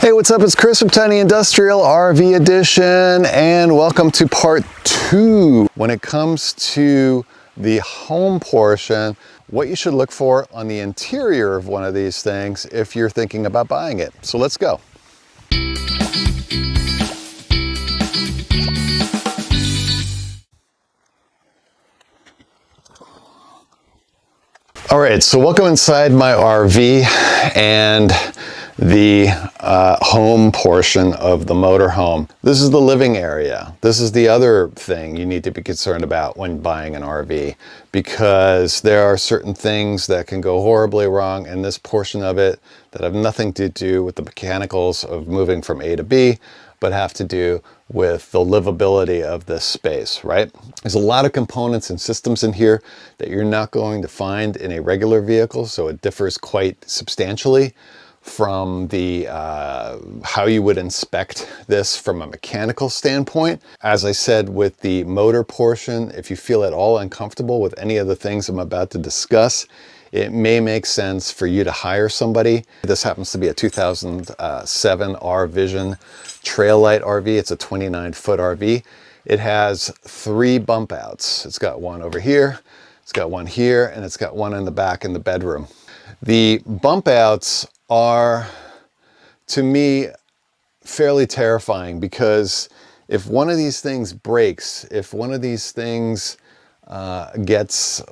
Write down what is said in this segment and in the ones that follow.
Hey, what's up? It's Chris from Tiny Industrial RV Edition, and welcome to part 2. When it comes to the home portion, what you should look for on the interior of one of these things if you're thinking about buying it. So let's go. All right, so welcome inside my RV and the home portion of the motorhome. This is the living area. This is the other thing you need to be concerned about when buying an RV, because there are certain things that can go horribly wrong in this portion of it that have nothing to do with the mechanicals of moving from A to B, but have to do with the livability of this space, right? There's a lot of components and systems in here that you're not going to find in a regular vehicle, so it differs quite substantially from the how you would inspect this from a mechanical standpoint. As I said, with the motor portion, if you feel at all uncomfortable with any of the things I'm about to discuss, it may make sense for you to hire somebody. This happens to be a 2007 R-Vision Trail-Lite RV. It's a 29-foot RV. It has 3 bump outs. It's got one over here, it's got one here, and it's got one in the back in the bedroom. The bump outs are, to me, fairly terrifying, because if one of these things breaks, if one of these things gets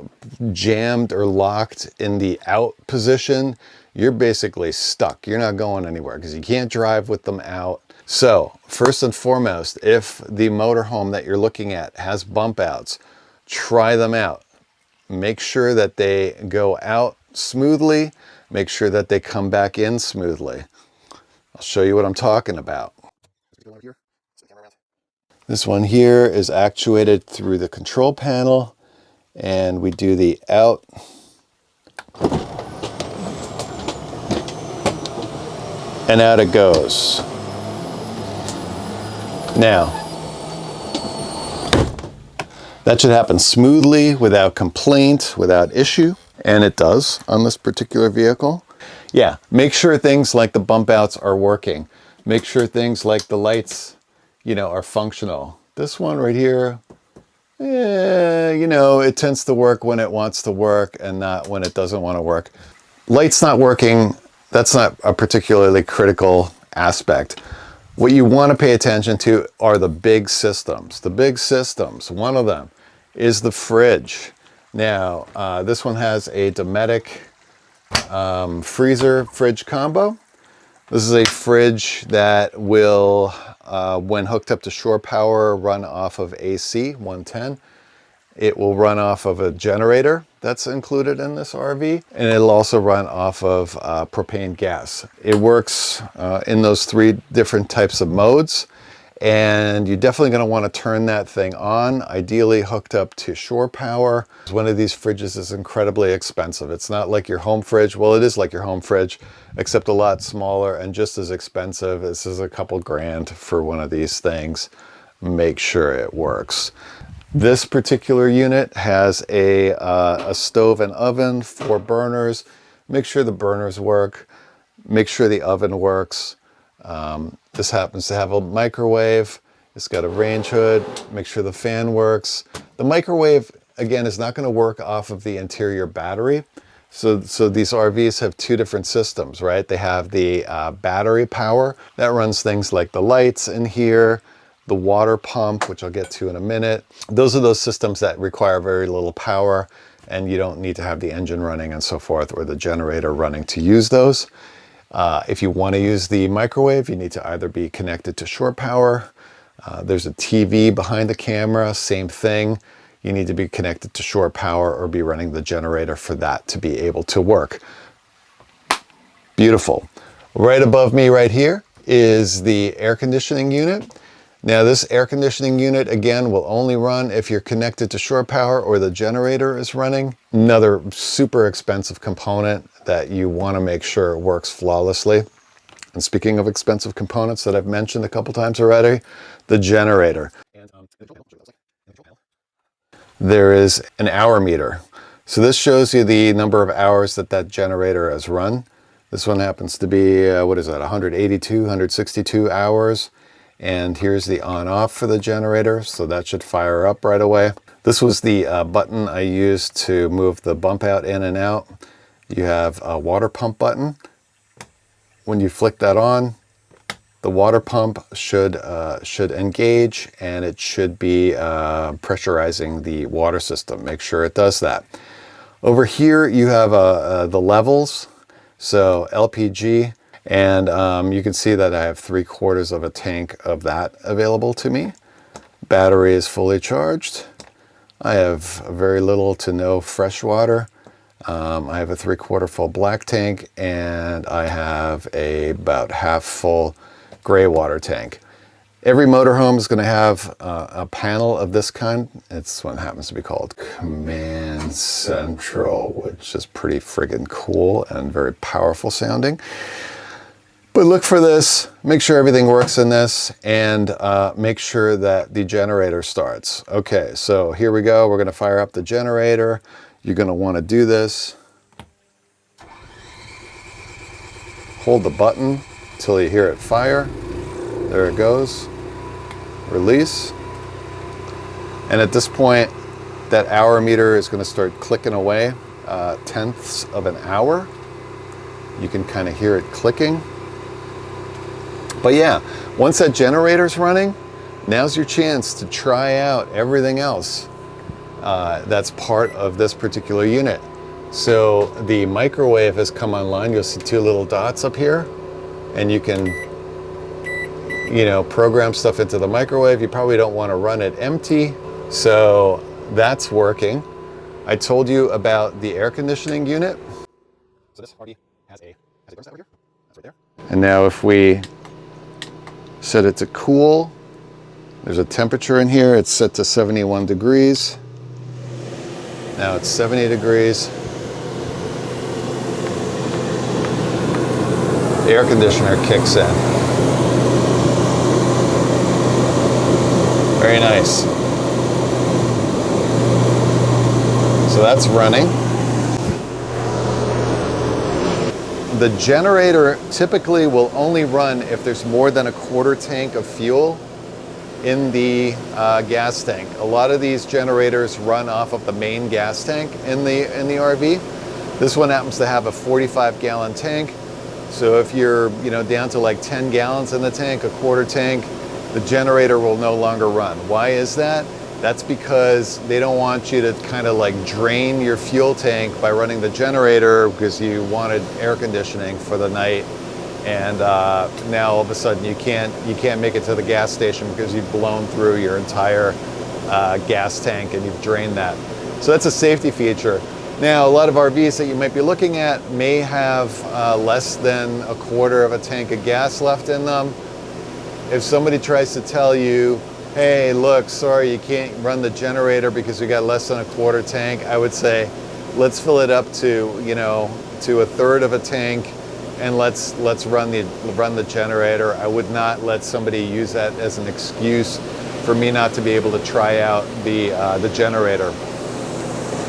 jammed or locked in the out position, you're basically stuck. You're not going anywhere because you can't drive with them out. So first and foremost, if the motorhome that you're looking at has bump outs, try them out. Make sure that they go out smoothly. Make sure that they come back in smoothly. I'll show you what I'm talking about. This one here is actuated through the control panel, and we do the out and out it goes. Now, that should happen smoothly, without complaint, without issue, and it does on this particular vehicle. Yeah, make sure things like the bump outs are working. Make sure things like the lights, are functional. This one right here, it tends to work when it wants to work and not when it doesn't want to work. Lights not working, that's not a particularly critical aspect. What you want to pay attention to are the big systems. The big systems, one of them is the fridge. Now, this one has a Dometic freezer fridge combo. This is a fridge that will, when hooked up to shore power, run off of AC 110. It will run off of a generator that's included in this RV, and it'll also run off of propane gas. It works in those 3 different types of modes, and you're definitely going to want to turn that thing on, ideally hooked up to shore power. One of these fridges is incredibly expensive. It's not like your home fridge. Well, it is like your home fridge, except a lot smaller and just as expensive. This is a couple grand for one of these things. Make sure it works. This particular unit has a stove and oven, 4 burners. Make sure the burners work. Make sure the oven works. This happens to have a microwave. It's got a range hood. Make sure the fan works. The microwave, again, is not going to work off of the interior battery. So these RVs have 2 different systems, right? They have the battery power that runs things like the lights in here, the water pump, which I'll get to in a minute. Those are those systems that require very little power, and you don't need to have the engine running and so forth, or the generator running to use those. If you want to use the microwave, you need to either be connected to shore power. There's a TV behind the camera, same thing. You need to be connected to shore power or be running the generator for that to be able to work. Beautiful. Right above me right here is the air conditioning unit. Now, this air conditioning unit, again, will only run if you're connected to shore power or the generator is running. Another super expensive component that you want to make sure works flawlessly. And speaking of expensive components that I've mentioned a couple times already, the generator. There is an hour meter. So this shows you the number of hours that generator has run. This one happens to be, what is that, 182, 162 hours. And here's the on-off for the generator, so that should fire up right away. This was the button I used to move the bump out in and out. You have a water pump button. When you flick that on, the water pump should engage, and it should be pressurizing the water system. Make sure it does that. Over here you have the levels, so LPG, and you can see that I have 3/4 of a tank of that available to me. Battery is fully charged. I have very little to no fresh water. I have a 3/4 full black tank, and I have about half full gray water tank. Every motorhome is going to have a panel of this kind. This one happens to be called Command Central, which is pretty friggin' cool and very powerful sounding. But look for this, make sure everything works in this, and make sure that the generator starts. Okay, so here we go. We're going to fire up the generator. You're going to want to do this. Hold the button until you hear it fire. There it goes. Release. And at this point, that hour meter is going to start clicking away, tenths of an hour. You can kind of hear it clicking. But yeah, once that generator's running, now's your chance to try out everything else that's part of this particular unit. So the microwave has come online. You'll see 2 little dots up here, and you can, you know, program stuff into the microwave. You probably don't want to run it empty, so that's working. I told you about the air conditioning unit. So this RV has a thermostat over here. That's right there. And now if we set it to cool, there's a temperature in here. It's set to 71 degrees. Now it's 70 degrees. The air conditioner kicks in. Very nice. So that's running. The generator typically will only run if there's more than a 1/4 tank of fuel in the gas tank. A lot of these generators run off of the main gas tank in the RV. This one happens to have a 45-gallon tank. So if you're, you know, down to like 10 gallons in the tank, a 1/4 tank, the generator will no longer run. Why is that? That's because they don't want you to kind of like drain your fuel tank by running the generator because you wanted air conditioning for the night, and now all of a sudden you can't make it to the gas station because you've blown through your entire gas tank and you've drained that. So that's a safety feature. Now, a lot of RVs that you might be looking at may have less than a 1/4 of a tank of gas left in them. If somebody tries to tell you, hey, look, sorry, you can't run the generator because we got less than a 1/4 tank, I would say, let's fill it up to, you know, to a 1/3 of a tank, and let's run the generator. I would not let somebody use that as an excuse for me not to be able to try out the generator.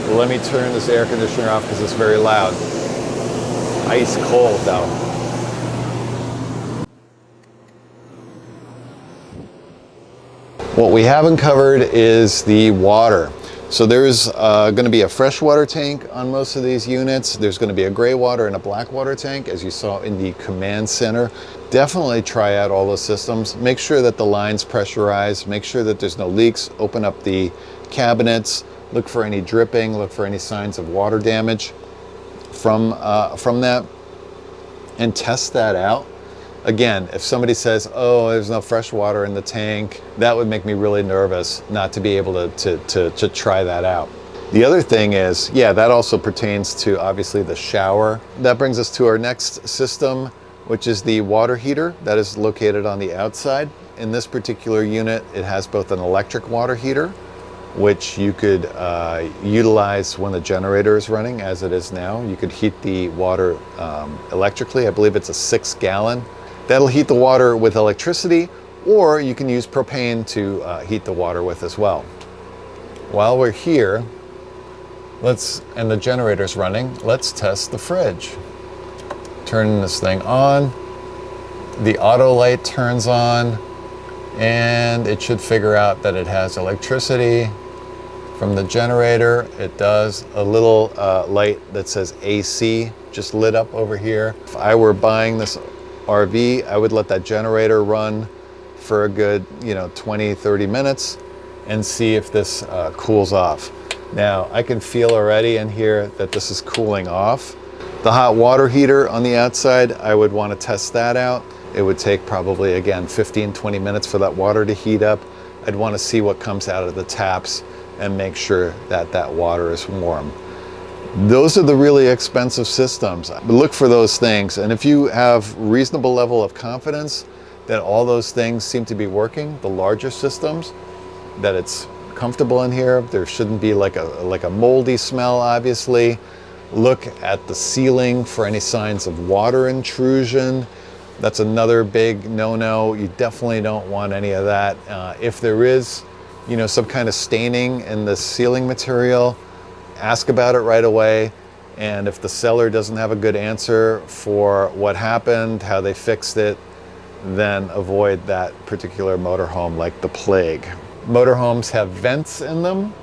Well, let me turn this air conditioner off because it's very loud. Ice cold though. What we haven't covered is the water. So there's going to be a freshwater tank on most of these units. There's going to be a gray water and a black water tank, as you saw in the command center. Definitely try out all those systems. Make sure that the line's pressurized. Make sure that there's no leaks. Open up the cabinets. Look for any dripping. Look for any signs of water damage from that, and test that out. Again, if somebody says, oh, there's no fresh water in the tank, that would make me really nervous not to be able to try that out. The other thing is, yeah, that also pertains to obviously the shower. That brings us to our next system, which is the water heater that is located on the outside. In this particular unit, it has both an electric water heater, which you could utilize when the generator is running, as it is now. You could heat the water electrically. I believe it's a 6-gallon. That'll heat the water with electricity, or you can use propane to heat the water with as well. While we're here, and the generator's running, let's test the fridge. turning this thing on. The auto light turns on, and it should figure out that it has electricity from the generator. It does. A little light that says AC just lit up over here. If I were buying this RV, I would let that generator run for a good 20-30 minutes and see if this cools off. Now I can feel already in here that this is cooling off. The hot water heater on the outside, I would want to test that out. It would take probably, again, 15-20 minutes for that water to heat up. I'd want to see what comes out of the taps and make sure that that water is warm. Those are the really expensive systems. Look for those things. And if you have reasonable level of confidence that all those things seem to be working, the larger systems, that it's comfortable in here, there shouldn't be like a moldy smell, obviously. Look at the ceiling for any signs of water intrusion. That's another big no-no. You definitely don't want any of that. If there is, some kind of staining in the ceiling material, ask about it right away. And if the seller doesn't have a good answer for what happened, how they fixed it, then avoid that particular motorhome like the plague. Motorhomes have vents in them.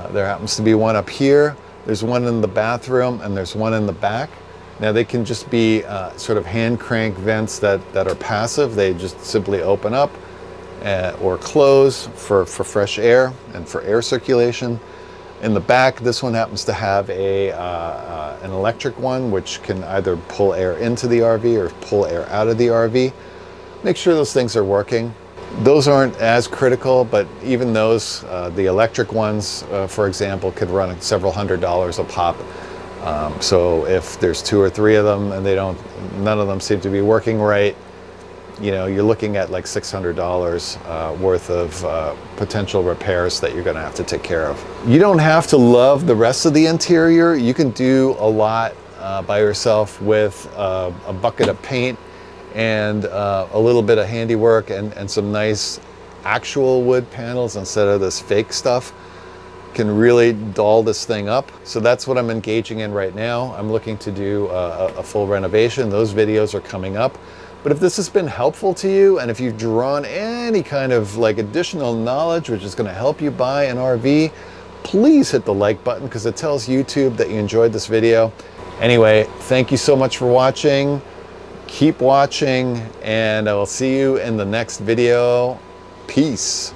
There happens to be one up here. There's one in the bathroom, and there's one in the back. Now they can just be sort of hand crank vents that are passive. They just simply open up or close for fresh air and for air circulation. In the back, this one happens to have an electric one, which can either pull air into the RV or pull air out of the RV. Make sure those things are working. Those aren't as critical, but even those, the electric ones, for example, could run several $100s a pop. So if there's 2 or 3 of them and none of them seem to be working right, you're looking at like $600 worth of potential repairs that you're going to have to take care of. You don't have to love the rest of the interior. You can do a lot by yourself with a bucket of paint and a little bit of handiwork and some nice actual wood panels instead of this fake stuff. Can really doll this thing up. So that's what I'm engaging in right now. I'm looking to do a full renovation. Those videos are coming up. But if this has been helpful to you, and if you've drawn any kind of additional knowledge which is going to help you buy an RV, please hit the like button because it tells YouTube that you enjoyed this video. Anyway, thank you so much for watching. Keep watching, and I will see you in the next video. Peace.